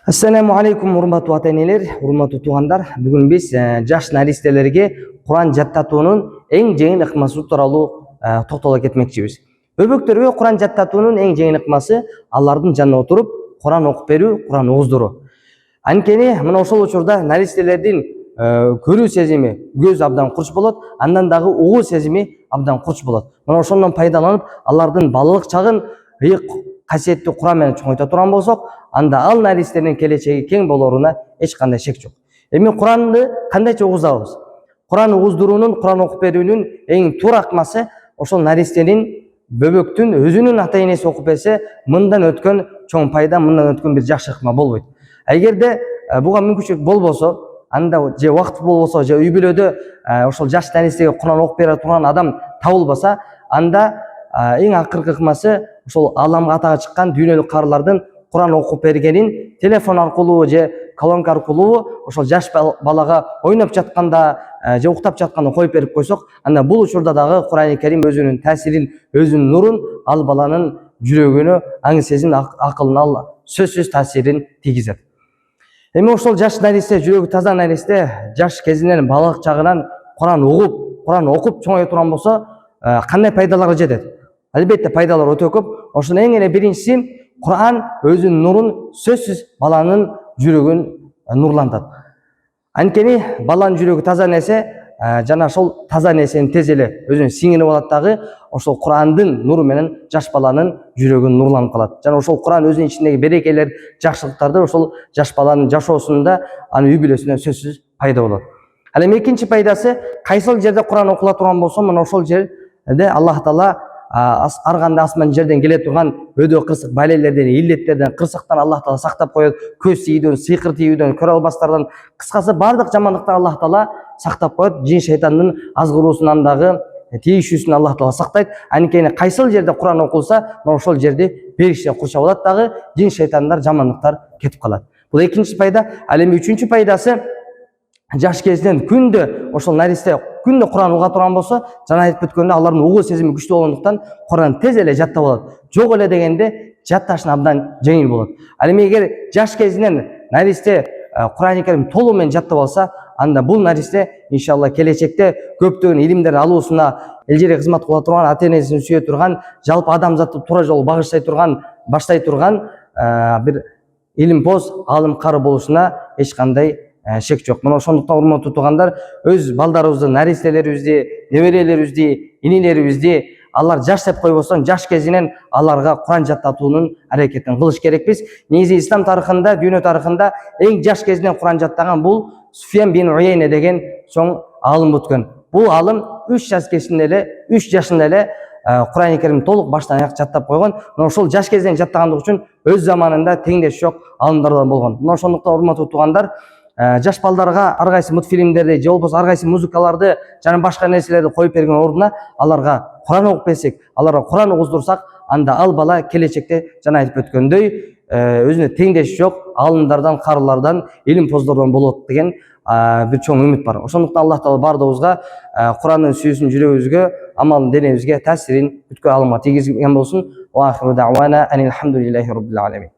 Assalamu alaikum урматтуу ата-энелер, урматтуу туугандар. Бүгүн биз жаш наристелерге Куран жаттатуунун эң жеңил ыкмасы тууралуу токтоло кетмекчибиз. Бөбөктөргө Куран жаттатуунун эң жеңил ыкмасы алардын жанына отуруп Куран окуп берүү, Куран угуздуруу. Анткени мына ошол учурда наристелердин көрүү сезими көз абдан курч болот, андан дагы угуу сезими абдан курч болот. Мына ошондон пайдаланып, алардын балалык чагын касиеттүү Куран менен чоңойто турган болсок, анда ал наристенин келечеги кең болоруна эч кандай шек жок. Эми Куранды кандайча угузабыз? Куран угуздуруунун, Куран окуп берүүнүн эң туура ыкмасы ошол наристенин, бөбөктүн өзүнүн ата-энеси окуп берсе, мындан өткөн чоң пайда, мындан өткөн бир жакшы ыкма болбойт. Эгерде буга мүмкүнчүлүк болбосо, анда же убакыт болбосо, же үй бүлөдө ошол жаш наристеге Куран окуп бере турган адам табылбаса, анда эң акыркы ыкмасы ошол аламга атага чыккан дүйнөлүк карылардын Куран окуп бергенин телефон аркылуу же колонка аркылуу ошол жаш балага ойноп жатканда же уктап жатканда коюп берип койсок, анда бул учурда дагы Курани Керим өзүнүн таасирин, өзүнүн нурун ал баланын жүрөгүнө, аң сезим акылына сөзсүз таасирин тийгизет. Эми ошол жаш наристе, жүрөгү таза наристе жаш кезинен, балалык чагынан Куран окуп чоңое турган болсо, кандай пайдаларга жетет? Албетте пайдалар өтө көп. Ошонун эң эле биринчиси, Куран өзүнүн нурун сөзсүз баланын жүрөгүн нурлантат. Анткени баланын жүрөгү таза нерсе, жана ошол таза нерсени тез эле өзүнө сиңирип алат дагы, ошол Курандын нуру менен жаш баланын жүрөгү нурланып калат. Жана ошол Куран өзүнүн ичиндеги берекелер, жакшылыктарды ошол жаш баланын жашоосунда, анын үй бүлөсүнө сөзсүз пайда болот. Ал эми экинчи пайдасы, кайсыл жерде Куран окула турган болсо, мына ошол жерде Аллах Таала ар кандай асман жерден келе турган өдө кырсык балелерден, илеттерден, кырсыктан Аллах Таала сактап коет. Көз тийүүдөн, сыйкыр тийүүдөн, көрө албастардан, кыскасы бардык жамандыктан Аллах Таала сактап коет. Жин шейтандын азгыруусунан дагы, тийишүүсүнөн Аллах Таала сактайт. Анткени кайсыл жерде Куран окулса, ошол жерде периште курчап алат дагы, жин шейтандар, жамандыктар кетип калат. Бул экинчи пайда. Ал эми үчүнчү пайдасы, жаш кезинен күндө ошол наристе күндө Куран уга турган болсо, жана айтып өткөндө алардын угуу сезими күчтүү болгондуктан Куран тез эле жаттап алат. Жок эле дегенде жатташына абдан жеңил болот. Ал эми эгер жаш кезинен наристе Курани Керим толугу менен жаттап алса, анда бул наристе иншалла келечекте көптөгөн илимдерди алуусуна, элжерге кызмат кыла турган, ата-энесин сүйө турган, жалпы адамзатты туура жолго баштай турган бир илимпоз, алым кары болушуна эч кандай шек жок. Мына ошондуктан урматтуу туугандар, өз балдарыбызды, наристелерибизди, неберелерибизди, инилерибизди алар жаш деп койбостон, жаш кезинен аларга Куран жаттатуунун аракетин кылыш керекпиз. Негизи ислам тарыхында, дүйнө тарыхында эң жаш кезинен Куран жаттаган бул Суфьян бин Уяйна деген чоң алым өткөн. Бул алым 3 жашында эле Курани Керим толук баштан аяк жаттап койгон. Мына ошол жаш кезинен жаттагандык үчүн өз заманында теңдеш жок алымдардан болгон. Мына ошондуктан урматтуу туугандар, жаш балдарга ар кайсы мультфильмдерди же болбосо ар кайсы музыкаларды жана башка нерселерди коюп берген ордуна аларга Куран окуп берсек, аларга Куран угуздурсак, анда ал бала келечекте жана айтып өткөндөй өзүнө теңдеш жок алымдардан, карылардан, илимпоздордон болот деген бир чоң үмүт бар. Ошондуктан Аллах Таала бардыгыбызга Курандын сүйүүсүн жүрөгүбүзгө, амалын денебизге, таасирин бүткүл алымга тийгизген болсун. Ва ахиру дa'wana анил хамдулиллахи rabbil alamin.